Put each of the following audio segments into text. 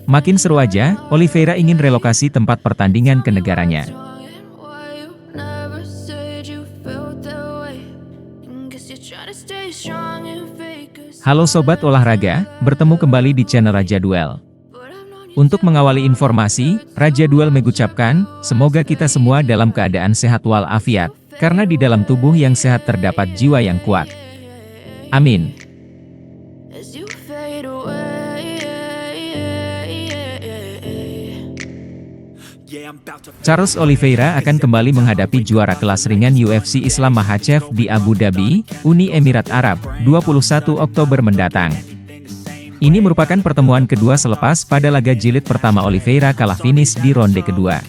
Makin seru aja, Oliveira ingin relokasi tempat pertandingan ke negaranya. Halo Sobat Olahraga, bertemu kembali di channel Raja Duel. Untuk mengawali informasi, Raja Duel mengucapkan, semoga kita semua dalam keadaan sehat walafiat, karena di dalam tubuh yang sehat terdapat jiwa yang kuat. Amin. Charles Oliveira akan kembali menghadapi juara kelas ringan UFC Islam Makhachev di Abu Dhabi, Uni Emirat Arab, 21 Oktober mendatang. Ini merupakan pertemuan kedua selepas pada laga jilid pertama Oliveira kalah finish di ronde kedua.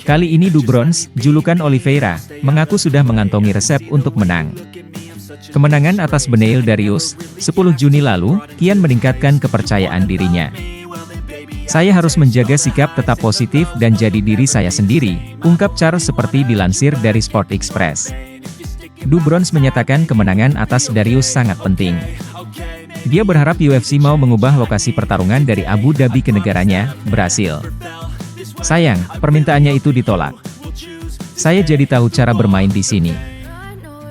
Kali ini Du Bronx, julukan Oliveira, mengaku sudah mengantongi resep untuk menang. Kemenangan atas Beneil Dariush, 10 Juni lalu, kian meningkatkan kepercayaan dirinya. Saya harus menjaga sikap tetap positif dan jadi diri saya sendiri, ungkap Charles seperti dilansir dari Sport Express. Du Bronx menyatakan kemenangan atas Dariush sangat penting. Dia berharap UFC mau mengubah lokasi pertarungan dari Abu Dhabi ke negaranya, Brasil. Sayang, permintaannya itu ditolak. Saya jadi tahu cara bermain di sini.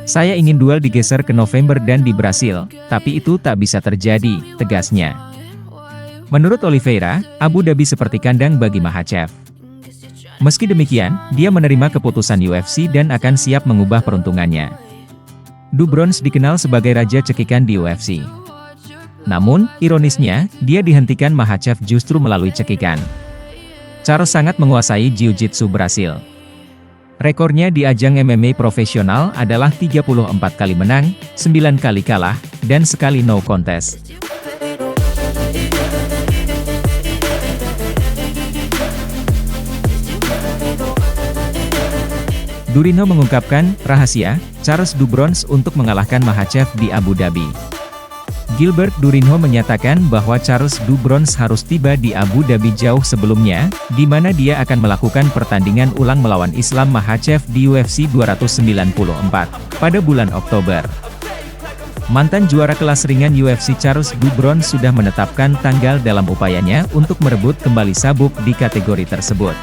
Saya ingin duel digeser ke November dan di Brasil, tapi itu tak bisa terjadi, tegasnya. Menurut Oliveira, Abu Dhabi seperti kandang bagi Makhachev. Meski demikian, dia menerima keputusan UFC dan akan siap mengubah peruntungannya. Du Bronx dikenal sebagai raja cekikan di UFC. Namun, ironisnya, dia dihentikan Makhachev justru melalui cekikan. Charles sangat menguasai Jiu-Jitsu Brasil. Rekornya di ajang MMA profesional adalah 34 kali menang, 9 kali kalah, dan sekali no contest. Durinho mengungkapkan, rahasia, Charles Du Bronx untuk mengalahkan Makhachev di Abu Dhabi. Gilbert Durinho menyatakan bahwa Charles Du Bronx harus tiba di Abu Dhabi jauh sebelumnya, di mana dia akan melakukan pertandingan ulang melawan Islam Makhachev di UFC 294, pada bulan Oktober. Mantan juara kelas ringan UFC Charles Du Bronx sudah menetapkan tanggal dalam upayanya untuk merebut kembali sabuk di kategori tersebut.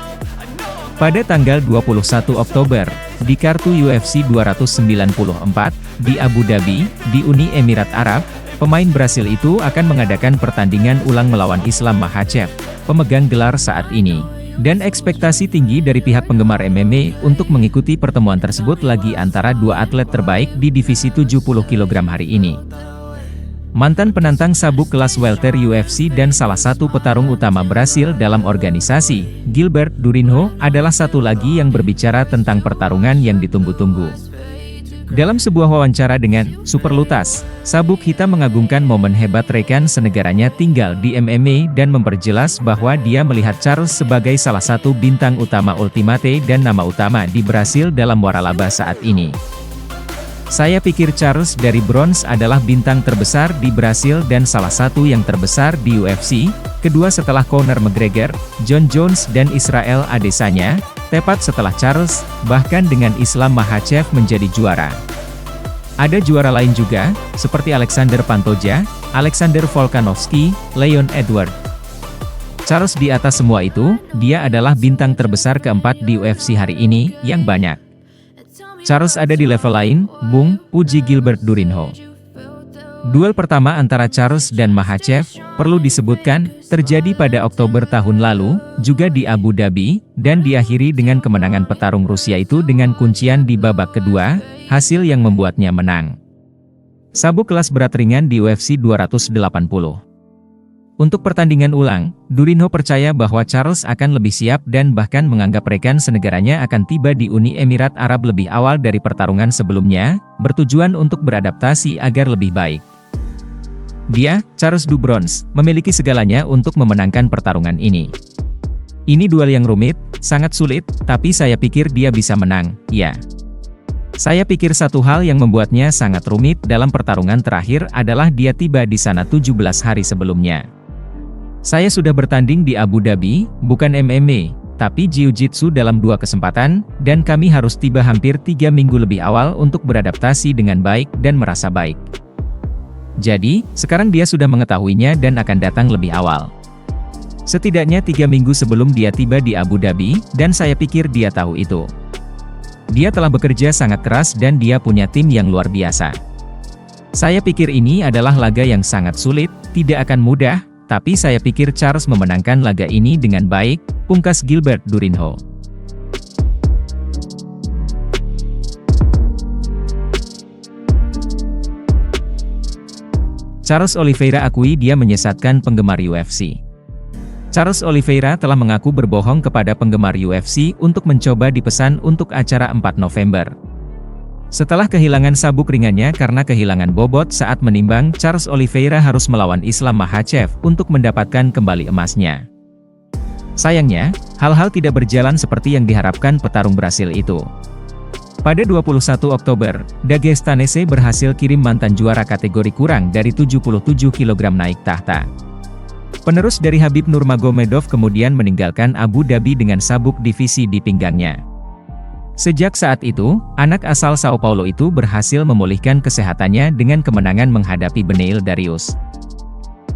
Pada tanggal 21 Oktober, di kartu UFC 294, di Abu Dhabi, di Uni Emirat Arab, pemain Brasil itu akan mengadakan pertandingan ulang melawan Islam Makhachev, pemegang gelar saat ini. Dan ekspektasi tinggi dari pihak penggemar MMA untuk mengikuti pertemuan tersebut lagi antara dua atlet terbaik di divisi 70 kg hari ini. Mantan penantang sabuk kelas welter UFC dan salah satu petarung utama Brasil dalam organisasi, Gilbert Durinho, adalah satu lagi yang berbicara tentang pertarungan yang ditunggu-tunggu. Dalam sebuah wawancara dengan Superlutas, Sabuk Hitam mengagungkan momen hebat rekan senegaranya tinggal di MMA dan memperjelas bahwa dia melihat Charles sebagai salah satu bintang utama Ultimate dan nama utama di Brasil dalam waralaba saat ini. Saya pikir Charles dari Bronx adalah bintang terbesar di Brasil dan salah satu yang terbesar di UFC, kedua setelah Conor McGregor, Jon Jones dan Israel Adesanya, tepat setelah Charles, bahkan dengan Islam Makhachev menjadi juara. Ada juara lain juga, seperti Alexander Pantoja, Alexander Volkanovski, Leon Edwards. Charles di atas semua itu, dia adalah bintang terbesar keempat di UFC hari ini, yang banyak. Charles ada di level lain, Bung, puji Gilbert Durinho. Duel pertama antara Charles dan Makhachev, perlu disebutkan, terjadi pada Oktober tahun lalu, juga di Abu Dhabi, dan diakhiri dengan kemenangan petarung Rusia itu dengan kuncian di babak kedua, hasil yang membuatnya menang. Sabuk kelas berat ringan di UFC 280. Untuk pertandingan ulang, Durinho percaya bahwa Charles akan lebih siap dan bahkan menganggap rekan senegaranya akan tiba di Uni Emirat Arab lebih awal dari pertarungan sebelumnya, bertujuan untuk beradaptasi agar lebih baik. Dia, Charles Du Bronx, memiliki segalanya untuk memenangkan pertarungan ini. Ini duel yang rumit, sangat sulit, tapi saya pikir dia bisa menang, ya. Saya pikir satu hal yang membuatnya sangat rumit dalam pertarungan terakhir adalah dia tiba di sana 17 hari sebelumnya. Saya sudah bertanding di Abu Dhabi, bukan MMA, tapi Jiu-Jitsu dalam 2 kesempatan, dan kami harus tiba hampir 3 minggu lebih awal untuk beradaptasi dengan baik dan merasa baik. Jadi, sekarang dia sudah mengetahuinya dan akan datang lebih awal. Setidaknya 3 minggu sebelum dia tiba di Abu Dhabi, dan saya pikir dia tahu itu. Dia telah bekerja sangat keras dan dia punya tim yang luar biasa. Saya pikir ini adalah laga yang sangat sulit, tidak akan mudah, tapi saya pikir Charles memenangkan laga ini dengan baik, pungkas Gilbert Durinho. Charles Oliveira akui dia menyesatkan penggemar UFC. Charles Oliveira telah mengaku berbohong kepada penggemar UFC untuk mencoba dipesan untuk acara 4 November. Setelah kehilangan sabuk ringannya karena kehilangan bobot saat menimbang, Charles Oliveira harus melawan Islam Makhachev untuk mendapatkan kembali emasnya. Sayangnya, hal-hal tidak berjalan seperti yang diharapkan petarung Brasil itu. Pada 21 Oktober, Dagestanese berhasil kirim mantan juara kategori kurang dari 77 kg naik tahta. Penerus dari Khabib Nurmagomedov kemudian meninggalkan Abu Dhabi dengan sabuk divisi di pinggangnya. Sejak saat itu, anak asal Sao Paulo itu berhasil memulihkan kesehatannya dengan kemenangan menghadapi Beneil Dariush.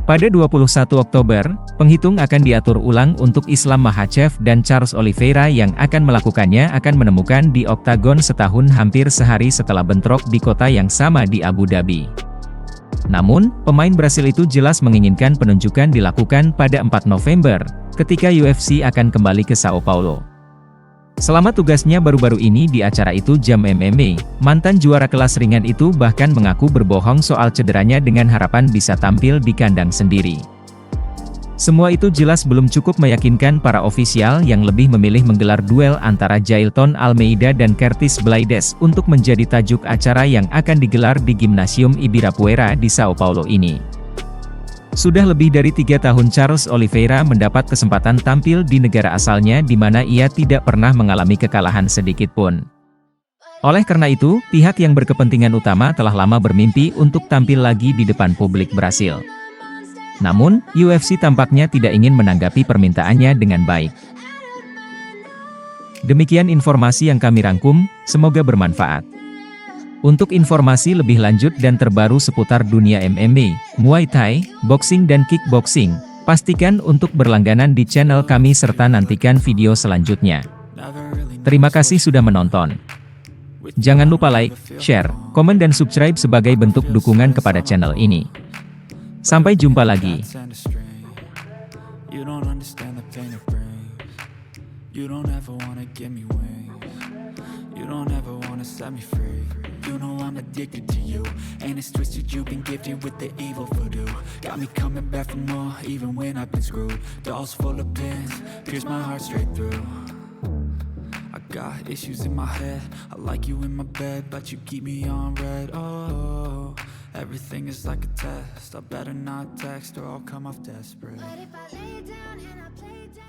Pada 21 Oktober, penghitung akan diatur ulang untuk Islam Makhachev dan Charles Oliveira yang akan melakukannya akan menemukan di oktagon setahun hampir sehari setelah bentrok di kota yang sama di Abu Dhabi. Namun, pemain Brasil itu jelas menginginkan penunjukan dilakukan pada 4 November, ketika UFC akan kembali ke Sao Paulo. Selama tugasnya baru-baru ini di acara itu Jam MMA, mantan juara kelas ringan itu bahkan mengaku berbohong soal cederanya dengan harapan bisa tampil di kandang sendiri. Semua itu jelas belum cukup meyakinkan para ofisial yang lebih memilih menggelar duel antara Jailton Almeida dan Curtis Blaydes untuk menjadi tajuk acara yang akan digelar di Gimnasium Ibirapuera di Sao Paulo ini. Sudah lebih dari 3 tahun Charles Oliveira mendapat kesempatan tampil di negara asalnya di mana ia tidak pernah mengalami kekalahan sedikit pun. Oleh karena itu, pihak yang berkepentingan utama telah lama bermimpi untuk tampil lagi di depan publik Brasil. Namun, UFC tampaknya tidak ingin menanggapi permintaannya dengan baik. Demikian informasi yang kami rangkum, semoga bermanfaat. Untuk informasi lebih lanjut dan terbaru seputar dunia MMA, Muay Thai, boxing dan kickboxing, pastikan untuk berlangganan di channel kami serta nantikan video selanjutnya. Terima kasih sudah menonton. Jangan lupa like, share, komen dan subscribe sebagai bentuk dukungan kepada channel ini. Sampai jumpa lagi. Got issues in my head, I like you in my bed, but you keep me on red. Oh, everything is like a test, I better not text or I'll come off desperate. But if I lay down and I play down